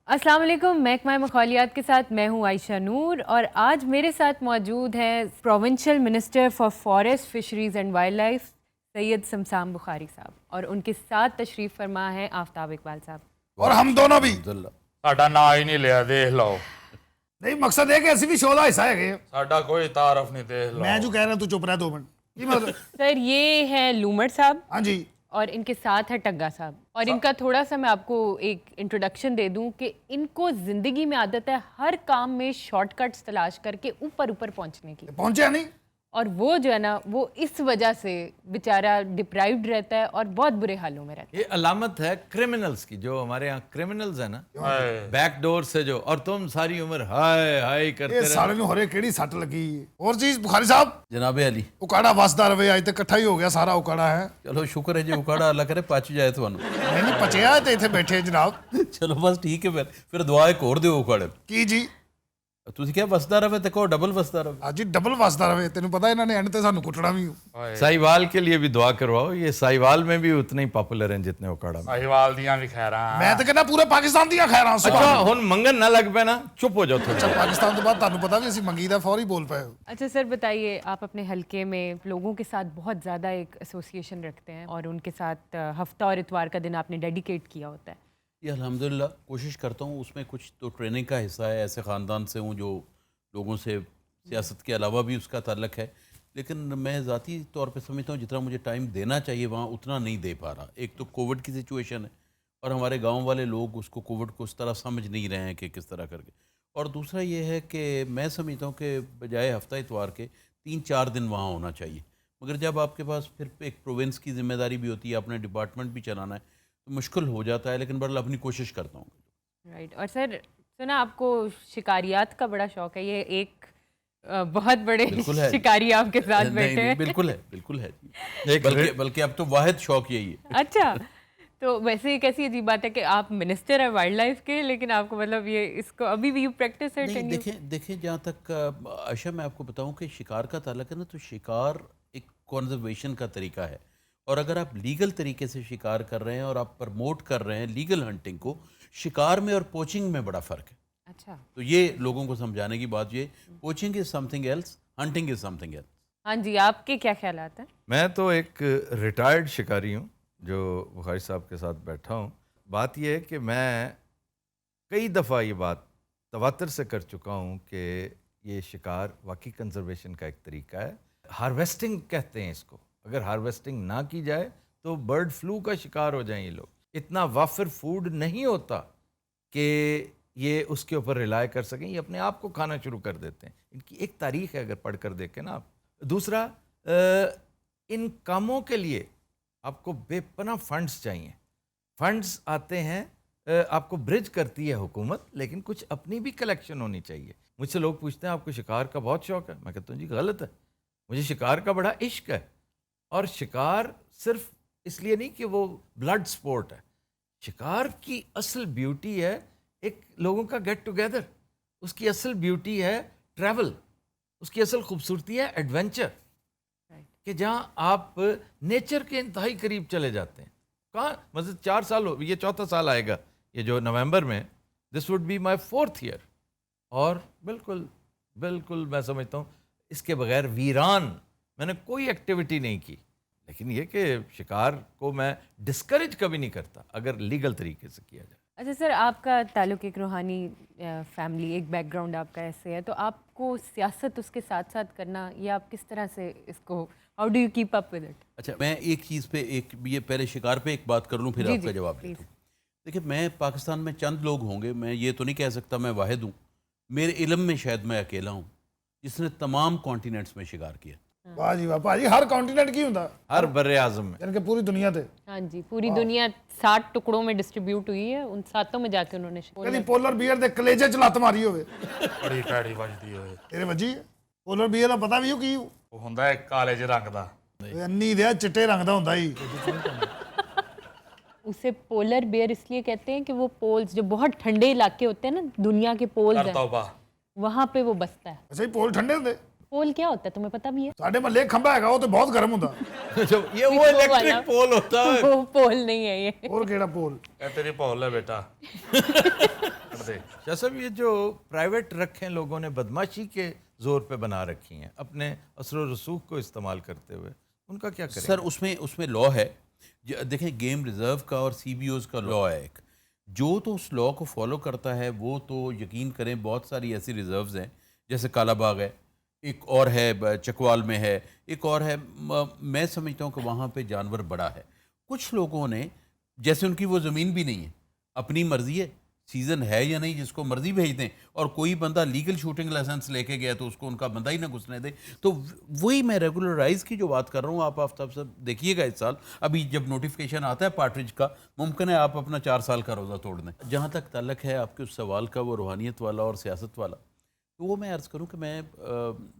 السلام علیکم، محکمہ ماحولیات کے ساتھ میں ہوں عائشہ نور، اور آج میرے ساتھ موجود ہیں provincial minister for forest, fisheries and wild life Syed Samsam Bukhari sahib, اور ان کے ساتھ تشریف فرما ہے آفتاب اقبال صاحب، اور ہم دونوں بھی ساڈا نا ہی نہیں لیا، دیکھ لو نہیں مقصد ہے کہ اسی بھی شو کا حصہ ہے ساڈا کوئی تعارف نہیں، دیکھ لو میں جو کہہ رہا ہوں تو چپ رہا 2 منٹ یہ مطلب سر یہ ہیں لومڑ صاحب ہاں جی اور ان کے ساتھ ہے ٹگا صاحب، اور ان کا تھوڑا سا میں آپ کو ایک انٹروڈکشن دے دوں کہ ان کو زندگی میں عادت ہے ہر کام میں شارٹ کٹس تلاش کر کے اوپر پہنچنے کی، پہنچے نہیں اور وہ جو ہے نا وہ اس وجہ سے بیچارہ ڈپرائیوڈ رہتا ہے اور بہت برے حالوں میں رہتا ہے۔ یہ علامت ہے کرمنلز کی، جو ہمارے ہاں کرمنلز ہیں نا بیک ڈور سے جو، اور تم ساری عمر ہائے ہائے کرتے یہ رہے۔ سارے میں ہورے کیڑی سٹ لگی اور چیز بخاری صاحب جناب علی اکاڑا وسدا رہے آج تک کٹھا ہی ہو گیا سارا اکاڑا ہے چلو شکر ہے جی اکاڑا اللہ کرے پچ جائے تھانوں۔ نہیں پچیا ہے تے ایتھے بیٹھے جناب چلو بس ٹھیک ہے، پھر دعا ایک اور دیو اکاڑے کی جی تسی کیا وسدا رہے تے کہو ڈبل وسدا رہے۔ آج ڈبل وسدا رہے، تینوں پتا انہوں نے اینڈ تے سانوں کٹنا بھی ساہیوال کے لیے بھی دعا کرواؤ، یہ ساہیوال میں بھی اتنے ہی پاپولر ہیں جتنے اکاڑا میں۔ ساہیوال دیاں بھی خیراں میں تو کہنا پورے پاکستان دیا خیراں اچھا ہن منگن نہ لگ پے نا، چپ ہو جاؤ تھوڑا۔ اچھا پاکستان تو بعد تانوں پتا بھی اسی منگی دا فوری بول پائے۔ اچھا سر بتائیے، آپ اپنے حلقے میں لوگوں کے ساتھ بہت زیادہ ایک ایسوسیشن رکھتے ہیں اور ان کے ساتھ ہفتہ اور اتوار کا دن آپ نے ڈیڈیکیٹ کیا ہوتا ہے۔ یہ الحمدللہ کوشش کرتا ہوں، اس میں کچھ تو ٹریننگ کا حصہ ہے، ایسے خاندان سے ہوں جو لوگوں سے سیاست کے علاوہ بھی اس کا تعلق ہے، لیکن میں ذاتی طور پہ سمجھتا ہوں جتنا مجھے ٹائم دینا چاہیے وہاں اتنا نہیں دے پا رہا۔ ایک تو کووڈ کی سچویشن ہے اور ہمارے گاؤں والے لوگ اس کو کووڈ کو اس طرح سمجھ نہیں رہے ہیں کہ کس طرح کر کے، اور دوسرا یہ ہے کہ میں سمجھتا ہوں کہ بجائے ہفتہ اتوار کے 3-4 دن وہاں ہونا چاہیے، مگر جب آپ کے پاس پھر ایک پروونس کی ذمہ داری بھی ہوتی ہے، اپنے ڈپارٹمنٹ بھی چلانا ہے تو مشکل ہو جاتا ہے، لیکن بہرحال اپنی کوشش کرتا ہوں۔ رائٹ، اور سر سنا آپ کو شکاریات کا بڑا شوق ہے، یہ ایک بہت بڑے شکاری آپ کے ساتھ بیٹھے ہیں۔ بالکل ہے، بالکل ہے، بلکہ اب تو واحد شوق یہی ہے۔ اچھا، تو ویسے ایک ایسی عجیب بات ہے کہ آپ منسٹر ہیں وائلڈ لائف کے، لیکن آپ کو مطلب یہ اس کو ابھی بھی یو پریکٹس اٹ؟ نہیں دیکھیں جہاں تک عائشہ میں آپ کو بتاؤں کہ شکار کا تعلق ہے نا، تو شکار ایک کنزرویشن کا طریقہ ہے، اور اگر آپ لیگل طریقے سے شکار کر رہے ہیں اور آپ پرموٹ کر رہے ہیں لیگل ہنٹنگ کو، شکار میں اور پوچنگ میں بڑا فرق ہے۔ اچھا، تو یہ لوگوں کو سمجھانے کی بات، یہ پوچنگ از سم تھنگ ایلس، ہنٹنگ از سم تھنگ ایلس۔ ہاں جی، آپ کے کیا خیالات ہیں؟ میں تو ایک ریٹائرڈ شکاری ہوں جو بخاری صاحب کے ساتھ بیٹھا ہوں۔ بات یہ ہے کہ میں کئی دفعہ یہ بات تواتر سے کر چکا ہوں کہ یہ شکار واقعی کنزرویشن کا ایک طریقہ ہے۔ ہارویسٹنگ کہتے ہیں اس کو، اگر ہارویسٹنگ نہ کی جائے تو برڈ فلو کا شکار ہو جائیں یہ لوگ۔ اتنا وافر فوڈ نہیں ہوتا کہ یہ اس کے اوپر ریلائی کر سکیں، یہ اپنے آپ کو کھانا شروع کر دیتے ہیں۔ ان کی ایک تاریخ ہے، اگر پڑھ کر دیکھیں نا آپ۔ دوسرا، ان کاموں کے لیے آپ کو بے پناہ فنڈز چاہیے۔ فنڈز آتے ہیں، آپ کو برج کرتی ہے حکومت، لیکن کچھ اپنی بھی کلیکشن ہونی چاہیے۔ مجھ سے لوگ پوچھتے ہیں آپ کو شکار کا بہت شوق ہے، میں کہتا ہوں جی غلط ہے، مجھے شکار کا بڑا عشق ہے، اور شکار صرف اس لیے نہیں کہ وہ بلڈ سپورٹ ہے، شکار کی اصل بیوٹی ہے ایک لوگوں کا گیٹ ٹوگیدر، اس کی اصل بیوٹی ہے ٹریول، اس کی اصل خوبصورتی ہے ایڈونچر، کہ جہاں آپ نیچر کے انتہائی قریب چلے جاتے ہیں۔ کہاں مطلب 4 سال ہو، یہ 4تھا سال آئے گا یہ جو نومبر میں، this would be my 4th year, اور بالکل میں سمجھتا ہوں اس کے بغیر ویران میں نے کوئی ایکٹیویٹی نہیں کی۔ لیکن یہ کہ شکار کو میں ڈسکریج کبھی نہیں کرتا اگر لیگل طریقے سے کیا جائے۔ اچھا سر، آپ کا تعلق ایک روحانی فیملی، ایک بیک گراؤنڈ آپ کا ایسے ہے، تو آپ کو سیاست اس کے ساتھ ساتھ کرنا، یہ آپ کس طرح سے اس کو، how do you keep up with it? اچھا، میں ایک چیز پہ یہ پہلے شکار پہ ایک بات کر لوں، پھر آپ کا جواب دیتا ہوں۔ دیکھیں، میں پاکستان میں چند لوگ ہوں گے، میں یہ تو نہیں کہہ سکتا میں واحد ہوں، میرے علم میں شاید میں اکیلا ہوں جس نے تمام کانٹیننٹس میں شکار کیا۔ واہ جی واہ، بھاجی ہر کانٹیننٹ کی ہوندا، ہر بر اعظم میں، یعنی کہ پوری دنیا تے۔ ہاں جی، پوری دنیا 60 ٹکڑوں میں ڈسٹریبیوٹ ہوئی ہے، ان 7 میں جا کے انہوں نے کدی پولر بیئر دے کلیجے چ لت ماری ہوے، بڑی پیڑی بجتی ہوئے، تیرے وجی پولر بیئر دا پتہ بھی ہو کی وہ ہوندا ہے کالے جے رنگ دا، انی دے چٹے رنگ دا ہوندا ہی، اسے پولر بیئر اس لیے کہتے ہیں کہ وہ پولز جو بہت ٹھنڈے علاقے ہوتے ہیں نا دنیا کے پولز کر ہیں توبہ وہاں پہ وہ بستا ہے. ਅੱਛਾ ਜੀ ਪੋਲ ਠੰਡੇ ਹੁੰਦੇ پول کیا ہوتا ہے تمہیں پتہ بھی ہے؟ ਸਾਡੇ ਮਹੱਲੇ ਇੱਕ ਖੰਭਾ ਹੈਗਾ ਉਹ ਤੇ ਬਹੁਤ ਗਰਮ ਹੁੰਦਾ یہ وہ الیکٹرک پول ہوتا ہے. وہ پول نہیں ہے یہ. ਹੋਰ ਕਿਹੜਾ ਪੋਲ ਇਹ ਤੇਰੀ ਭੌਲ ਹੈ ਬੇਟਾ ਕੱਢ ਦੇ. شاہ صاحب یہ جو پرائیویٹ رکھیں لوگوں نے بدماشی کے زور پہ بنا رکھی ہیں اپنے اثر و رسوخ کو استعمال کرتے ہوئے, ان کا کیا کریں؟ سر اس میں لا ہے, دیکھیں گیم ریزرو کا اور سی بی اوز کا لا ہے ایک, جو تو اس لا کو فالو کرتا ہے وہ تو یقین کریں بہت ساری ایسی ریزروز ہیں جیسے کالا باغ ہے, ایک اور ہے چکوال میں ہے, ایک اور ہے, میں سمجھتا ہوں کہ وہاں پہ جانور بڑا ہے. کچھ لوگوں نے جیسے ان کی وہ زمین بھی نہیں ہے, اپنی مرضی ہے, سیزن ہے یا نہیں جس کو مرضی بھیج دیں, اور کوئی بندہ لیگل شوٹنگ لائسنس لے کے گیا تو اس کو ان کا بندہ ہی نہ گھسنے دے. تو وہی میں ریگولرائز کی جو بات کر رہا ہوں, آپ آفتاب صاحب دیکھیے گا اس سال ابھی جب نوٹیفیکیشن آتا ہے پارٹریج کا, ممکن ہے آپ اپنا 4 سال کا روزہ توڑ دیں. جہاں تک تعلق ہے آپ کے اس سوال کا وہ روحانیت والا اور سیاست والا, تو وہ میں عرض کروں کہ میں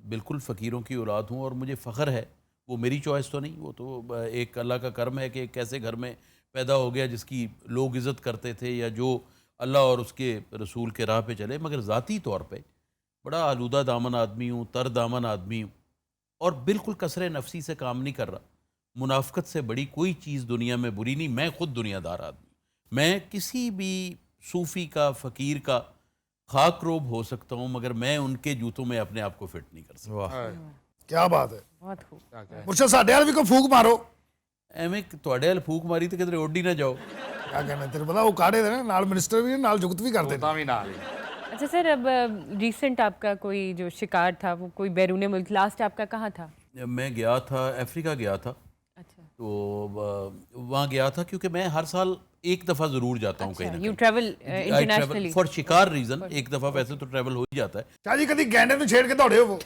بالکل فقیروں کی اولاد ہوں اور مجھے فخر ہے, وہ میری چوائس تو نہیں, وہ تو ایک اللہ کا کرم ہے کہ ایک ایسے گھر میں پیدا ہو گیا جس کی لوگ عزت کرتے تھے یا جو اللہ اور اس کے رسول کے راہ پہ چلے. مگر ذاتی طور پہ بڑا آلودہ دامن آدمی ہوں, تر دامن آدمی ہوں, اور بالکل کثر نفسی سے کام نہیں کر رہا. منافقت سے بڑی کوئی چیز دنیا میں بری نہیں. میں خود دنیا دار آدمی, میں کسی بھی صوفی کا فقیر کا خاک روب ہو سکتا ہوں, مگر میں ان کے جوتوں میں اپنے آپ کو فٹ نہیں کر سکتا. واہ, ਕੀ ਬਾਤ ਹੈ. بہت خوب. ਮੁਰਸ਼ਦ ਸਾਡੇ ਵਾਲ ਵੀ ਕੋਈ ਫੂਕ ਮਾਰੋ. ਐਵੇਂ ਤੁਹਾਡੇ ਵੱਲ ਫੂਕ ਮਾਰੀ ਤੇ ਕਿਧਰੇ ਉੱਡ ਹੀ ਨਾ ਜਾਓ. ਕਿਆ ਕਹਿਣਾ ਤੈਨੂੰ ਪਤਾ ਉਹ ਕਾੜੇ ਦੇ ਨੇ ਨਾਲ ਮਿਨਿਸਟਰ ਵੀ ਨੇ ਨਾਲ ਜੁਗਤ ਵੀ ਕਰਦੇ ਨੇ. ਤਾਂ ਵੀ ਨਾਲ ਹੀ. اچھا سر, اب ریسنٹ آپ کا کوئی جو شکار تھا وہ کوئی بیرون ملک, لاسٹ آپ کا کہاں تھا؟ میں گیا تھا افریقہ گیا تھا, اچھا تو وہاں گیا تھا کیونکہ میں ہر سال ایک دفعہ ضرور جاتا ہوں کہیں نہ یو کہیں. ٹریول انٹرنیشنلی فار شکار ریزن, ایک دفعہ ویسے تو ٹریول ہو ہی جاتا ہے. ਸ਼ਾਹ ਜੀ ਕਦੀ ਗੈਂਡੇ ਨੂੰ ਛੇੜ ਕੇ ਦੌੜੇ ਹੋਵੋ?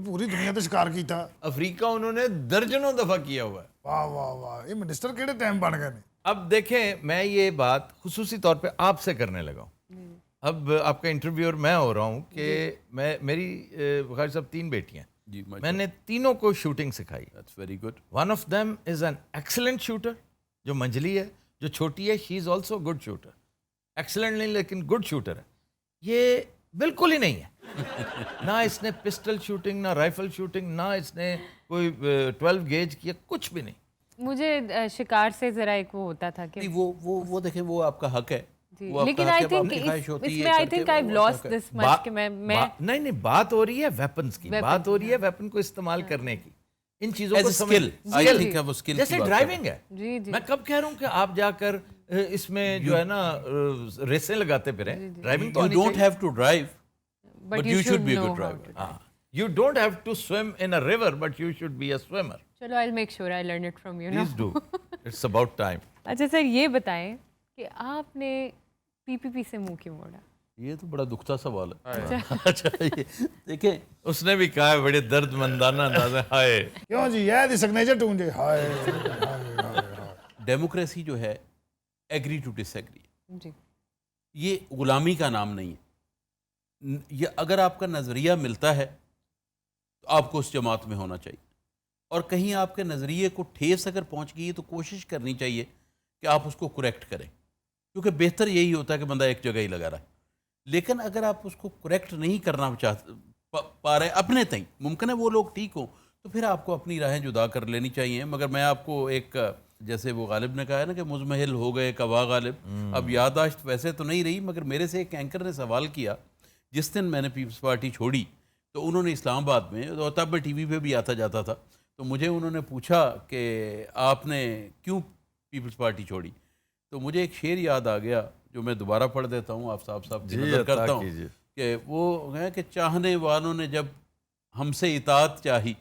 ਪੂਰੀ ਦੁਨੀਆ ਤੇ ਸ਼ਿਕਾਰ ਕੀਤਾ. افریقہ انہوں نے درجنوں دفعہ کیا ہوا ہے. ਵਾਹ ਵਾਹ ਵਾਹ, ਇਹ ਮਿਨਿਸਟਰ ਕਿਹੜੇ ਟਾਈم بن گئے نے. اب دیکھیں میں یہ بات خصوصی طور پہ آپ سے کرنے لگا ہوں. اب آپ کا انٹرویور میں ہو رہا ہوں کہ میری بخاری صاحب 3 بیٹیاں, جی میں نے تینوں کو شوٹنگ سکھائی. That's very good. One of them is an excellent shooter, جو منجلی ہے, جو چھوٹی ہے, she is also good shooter. Excellent نہیں لیکن گڈ شوٹر ہے. یہ بالکل ہی نہیں ہے. نہ اس نے پسٹل شوٹنگ, نہ رائفل شوٹنگ, نہ اس نے کوئی 12 گیج کیا, کچھ بھی نہیں. مجھے شکار سے ذرا ایک وہ ہوتا تھا کہ وہ دیکھیں وہ آپ کا حق ہے, لیکن آئی تھنک اس میں آئی تھنک آئی لاسٹ دس مچ کہ میں نہیں بات ہو رہی ہے ویپنز کی, بات ہو رہی ہے ویپن کو استعمال کرنے کی, ان چیزوں کو سمجھ, جیسے ڈرائیونگ ہے. جی جی میں کب کہہ رہا ہوں کہ آپ جا کر اس میں جو ہے نا ریسیں لگاتے پھریں. ڈرائیونگ تو you don't have to drive, but you should be a good driver. You don't have to swim in a river, but you should be a swimmer. چلو I'll make sure I learn it from you. Please do. It's about time. اچھا سر یہ بتائیں کہ آپ نے پی پی پی سے منہ کیوں موڑا؟ یہ تو بڑا دکھتا سوال ہے. اچھا دیکھیں اس نے بھی کہا ہے بڑے درد مندانہ انداز ہے. ہائے ਕਿਉਂ ਜੀ ਇਹ ਦੀ ਸਿਗਨੇਚਰ ਟੂਨ ਜੇ. ਹਾਏ ڈیموکریسی جو ہے ایگری ٹو ڈس ایگری, جی یہ غلامی کا نام نہیں ہے. یہ اگر آپ کا نظریہ ملتا ہے تو آپ کو اس جماعت میں ہونا چاہیے, اور کہیں آپ کے نظریے کو ٹھیس اگر پہنچ گئی ہے تو کوشش کرنی چاہیے کہ آپ اس کو کریکٹ کریں, کیونکہ بہتر یہی ہوتا ہے کہ بندہ ایک جگہ ہی لگا رہا ہے. لیکن اگر آپ اس کو کریکٹ نہیں کرنا پا رہے اپنے تئیں, ممکن ہے وہ لوگ ٹھیک ہوں, تو پھر آپ کو اپنی راہیں جدا کر لینی چاہیے. مگر میں آپ کو ایک, جیسے وہ غالب نے کہا ہے نا کہ مزمحل ہو گئے کوا غالب, اب یادداشت ویسے تو نہیں رہی, مگر میرے سے ایک اینکر نے سوال کیا جس دن میں نے پیپلز پارٹی چھوڑی, تو انہوں نے اسلام آباد میں, اور تب میں ٹی وی پہ بھی آتا جاتا تھا, تو مجھے انہوں نے پوچھا کہ آپ نے کیوں پیپلز پارٹی چھوڑی, تو مجھے ایک شعر یاد آ گیا جو میں دوبارہ پڑھ دیتا ہوں, آپ صاحب کی نظر کرتا ہوں, کہ وہ ہے کہ چاہنے والوں نے جب ہم سے اطاعت چاہی,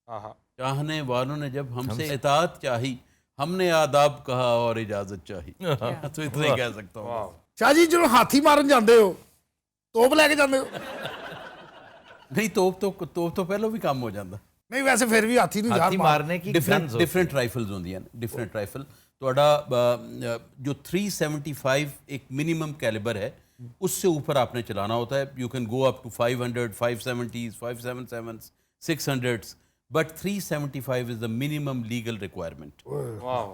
چاہنے والوں نے جب ہم سے اطاعت چاہی, ہم نے آداب کہا اور اجازت چاہی. تو اتنا ہی کہہ سکتا ہوں. ਸ਼ਾਹ ਜੀ ਜਦੋਂ ਹਾਥੀ ਮਾਰਨ ਜਾਂਦੇ ਹੋ ਤੋਪ ਲੈ ਕੇ ਜਾਂਦੇ ਹੋ? نہیں توپ تو پہلو بھی کام ہو جاتا. ਨਹੀਂ ਵੈਸੇ ਫਿਰ ਵੀ ਹਾਥੀ ਨੂੰ ਯਾਰ مارنے کی ڈفرینٹ رائفلز ہوندی ہیں, ڈفرینٹ رائفل. تھوڑا جو 375 ایک منیمم کیلیبر ہے, اس سے اوپر آپ نے چلانا ہوتا ہے. You can go up to 500, 570s, 577s, 600s, but 375 is the minimum legal requirement.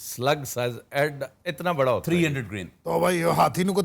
slug size ਐਡ ਇਤਨਾ ਬੜਾ ਹੋਤਾ 300 grain. ਤਾਂ ਬਾਈ ਉਹ ਹਾਥੀ ਨੂੰ ਕੋਈ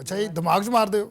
ਅੱਛਾ ਜੀ ਦਿਮਾਗ 'ਚ ਮਾਰਦੇ ਹੋ?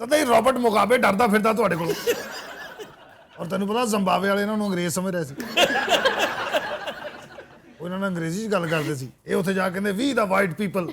ਤਦੇ ਰੌਬਰਟ ਮੁਗਾਬੇ ਡਰਦਾ ਫਿਰਦਾ ਤੁਹਾਡੇ ਕੋਲ, ਔਰ ਤੈਨੂੰ ਪਤਾ ਜ਼ਿੰਬਾਬਵੇ ਵਾਲੇ ਇਹਨਾਂ ਨੂੰ ਅੰਗਰੇਜ਼ ਸਮਝ ਰਹੇ ਸੀ, ਉਹ ਇਹਨਾਂ ਨਾਲ ਅੰਗਰੇਜ਼ੀ 'ਚ ਗੱਲ ਕਰਦੇ ਸੀ, ਇਹ ਉੱਥੇ ਜਾ ਕੇ ਕਹਿੰਦੇ ਵੀ ਦਾ ਵਾਈਟ ਪੀਪਲ।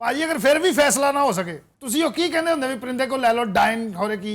ਭਾਜੀ ਅਗਰ ਫਿਰ ਵੀ ਫੈਸਲਾ ਨਾ ਹੋ ਸਕੇ, ਤੁਸੀਂ ਉਹ ਕੀ ਕਹਿੰਦੇ ਹੁੰਦੇ ਵੀ ਪਰਿੰਦੇ ਕੋ ਲੈ ਲਓ ਡਾਈਂਗ ਹੋਰੇ ਕੀ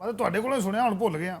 ਮੈਂ ਤਾਂ ਤੁਹਾਡੇ ਕੋਲੋਂ ਹੀ ਸੁਣਿਆ, ਹੁਣ ਭੁੱਲ ਗਿਆ।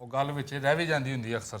ਉਹ ਗੱਲ ਵਿੱਚ ਰਹਿ ਵੀ ਜਾਂਦੀ ਹੁੰਦੀ ਅਕਸਰ।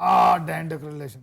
ਆ ਡੈਨ ਡਿਕਲੇਰੇਸ਼ਨ।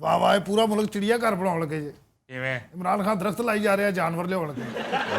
ਵਾਹ ਵਾਹ, ਇਹ ਪੂਰਾ ਮੁਲਕ ਚਿੜੀਆ ਘਰ ਬਣਾਉਣ ਲੱਗੇ ਜੇ। ਕਿਵੇਂ? ਇਮਰਾਨ ਖਾਨ ਦਰਖਤ ਲਾਈ ਜਾ ਰਿਹਾ, ਜਾਨਵਰ ਲਿਆਉਣ ਲੱਗੇ।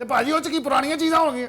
ਤੇ ਭਾਜੀ ਉਹ ਚ ਕੀ ਪੁਰਾਣੀਆਂ ਚੀਜ਼ਾਂ ਹੋਣਗੀਆਂ?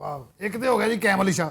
ਵਾਹ, ਇੱਕ ਤੇ ਹੋ ਗਿਆ ਜੀ ਕੈਮਲ ਸ਼ਾਹ।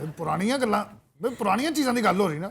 ਇਹ ਪੁਰਾਣੀਆਂ ਗੱਲਾਂ, ਬਈ ਪੁਰਾਣੀਆਂ ਚੀਜ਼ਾਂ ਦੀ ਗੱਲ ਹੋ ਰਹੀ ਨਾ।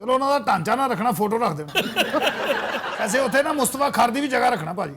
ਚਲੋ ਉਹਨਾਂ ਦਾ ਢਾਂਚਾ ਨਾ ਰੱਖਣਾ, ਫੋਟੋ ਰੱਖ ਦੇਣਾ। ਐਸੇ ਉੱਥੇ ਨਾ ਮੁਸਤਫਾ ਖਾਰ ਦੀ ਵੀ ਜਗ੍ਹਾ ਰੱਖਣਾ ਭਾਜੀ।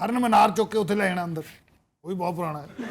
ਹਰਨ ਮਨਾਰ ਚੁੱਕ ਕੇ ਉੱਥੇ ਲੈ ਜਾਣਾ ਅੰਦਰ, ਉਹ ਵੀ ਬਹੁਤ ਪੁਰਾਣਾ ਹੈ।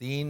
3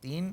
3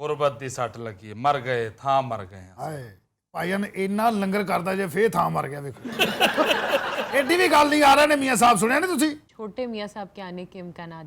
ਗੁਰਬਤ ਦੀ ਸੱਟ ਲੱਗੀ ਹੈ, ਮਰ ਗਏ ਥਾਂ ਮਰ ਗਏ ਆ। ਹਾਏ ਭਾਈਆਂ ਨੇ ਇੰਨਾ ਲੰਗਰ ਕਰਦਾ ਜੇ ਫੇਰ ਥਾਂ ਮਰ ਗਿਆ, ਵੇਖੋ। ਐਡੀ ਵੀ ਗੱਲ ਨਹੀਂ ਆ ਰਹੇ ਨੇ ਮੀਆਂ ਸਾਹਿਬ, ਸੁਣਿਆ ਨਹੀਂ ਤੁਸੀਂ? چھوٹے میاں صاحب کے آنے کے امکانات؟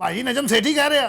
ਭਾਈ ਨਜਮ ਸੇਠੀ ਕਹਿ ਰਿਹਾ।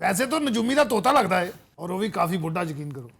ਵੈਸੇ ਤਾਂ ਨਜੂਮੀ ਦਾ ਤੋਤਾ ਲੱਗਦਾ ਹੈ, ਔਰ ਉਹ ਵੀ ਕਾਫੀ ਬੁੱਢਾ, ਯਕੀਨ ਕਰੋ।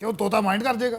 ਕਿਉਂ ਤੋਤਾ ਮਾਈਂਡ ਕਰ ਜਾਏਗਾ?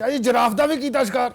ਕਿਆ ਜੀ ਜਿਰਾਫ ਦਾ ਵੀ ਕੀਤਾ ਸ਼ਿਕਾਰ?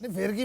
ਨਹੀਂ ਫੇਰ ਕੀ,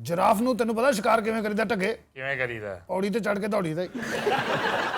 ਜਿਰਾਫ ਨੂੰ ਤੈਨੂੰ ਪਤਾ ਸ਼ਿਕਾਰ ਕਿਵੇਂ ਕਰੀਦਾ? ਢੱਗੇ ਕਿਵੇਂ ਕਰੀਦਾ? ਪੌੜੀ ਤੇ ਚੜ ਕੇ ਦੌੜੀਦਾ।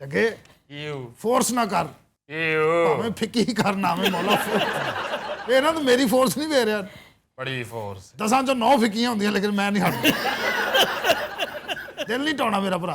ਢੱਗੇ ਯੂ ਫੋਰਸ ਨਾ ਕਰ, ਯੂ ਭਾਵੇਂ ਫਿੱਕੀ ਕਰਨਾ ਵੇ ਮੌਲਾ। ਇਹ ਨਾ ਤੂੰ ਮੇਰੀ ਫੋਰਸ ਨਹੀਂ ਵੇ ਰਿਹਾ। ਬੜੀ ਫੋਰਸ। 10 ਚੋਂ 9 ਫਿੱਕੀਆਂ ਹੁੰਦੀਆਂ, ਲੇਕਿਨ ਮੈਂ ਨਹੀਂ ਹਟਦਾ। ਦਿਲ ਨਹੀਂ ਟਾਉਣਾ ਮੇਰਾ ਭਰਾ।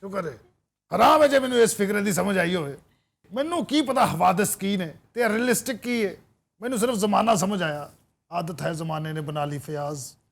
ਕਿਉਂ ਕਰੇ? ਹਰਾਮ ਹੈ ਜੇ ਮੈਨੂੰ ਇਸ ਫਿਕਰੇ ਦੀ ਸਮਝ ਆਈ ਹੋਵੇ। ਮੈਨੂੰ ਕੀ ਪਤਾ ਹਵਾਦਿਸ ਕੀ ਨੇ ਤੇ ਰੀਅਲਿਸਟਿਕ ਕੀ ਹੈ। ਮੈਨੂੰ ਸਿਰਫ ਜ਼ਮਾਨਾ ਸਮਝ ਆਇਆ। ਆਦਤ ਹੈ ਜ਼ਮਾਨੇ ਨੇ ਬਣਾ ਲਈ ਫਿਆਜ਼।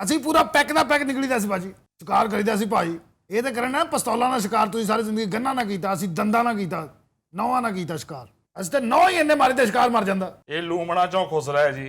ਅਸੀਂ ਪੂਰਾ ਪੈਕ ਦਾ ਪੈਕ ਨਿਕਲੀਦਾ ਸੀ ਬਾਜੀ। ਸ਼ਿਕਾਰ ਕਰੀਦਾ ਸੀ ਭਾਈ। ਇਹ ਤਾਂ ਕਰਨਾ ਪਿਸਤੌਲਾਂ ਨਾਲ ਸ਼ਿਕਾਰ। ਤੁਸੀਂ ਸਾਰੀ ਜ਼ਿੰਦਗੀ ਗੰਨਾ ਨਾ ਕੀਤਾ, ਅਸੀਂ ਦੰਦਾਂ ਨਾਲ ਕੀਤਾ, ਨੌਆਂ ਨਾਲ ਕੀਤਾ ਸ਼ਿਕਾਰ। ਅਸੀਂ ਤਾਂ ਨੌ ਹੀ ਇੰਨੇ ਮਾਰੇ ਤੇ ਸ਼ਿਕਾਰ ਮਰ ਜਾਂਦਾ। ਇਹ ਲੂਮਣਾ ਚੋਂ ਖੁਸ ਰਿਹਾ ਜੀ।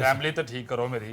ਫੈਮਿਲੀ ਤਾਂ ਠੀਕ ਕਰੋ ਮੇਰੀ।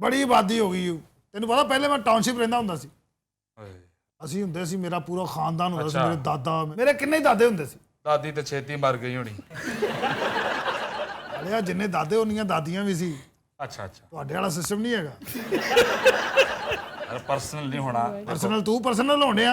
ਬੜੀ ਆਬਾਦੀ ਹੋ ਗਈ। ਤੈਨੂੰ ਪਤਾ ਪਹਿਲੇ ਮੈਂ ਟਾਊਨਸ਼ਿਪ ਰਹਿੰਦਾ ਹੁੰਦਾ ਸੀ। ਓਏ, ਅਸੀਂ ਹੁੰਦੇ ਸੀ, ਮੇਰਾ ਪੂਰਾ ਖਾਨਦਾਨ ਹੁੰਦਾ ਸੀ, ਅੱਛਾ। ਮੇਰੇ ਦਾਦਾ, ਮੇਰੇ ਕਿੰਨੇ ਹੀ ਦਾਦੇ ਹੁੰਦੇ ਸੀ। ਦਾਦੀ ਤੇ ਛੇਤੀ ਮਰ ਗਈ ਹੋਣੀ। ਅਲਿਆ ਜਿੰਨੇ ਦਾਦੇ ਉਨੀਆਂ ਦਾਦੀਆਂ ਵੀ ਸੀ। ਅੱਛਾ ਅੱਛਾ, ਤੁਹਾਡੇ ਵਾਲਾ ਸਿਸਟਮ ਨਹੀਂ ਹੈਗਾ। ਪਰਸਨਲ ਨਹੀਂ ਹੋਣਾ। ਪਰਸਨਲ ਤੂੰ ਪਰਸਨਲ ਹੋਣਿਆ।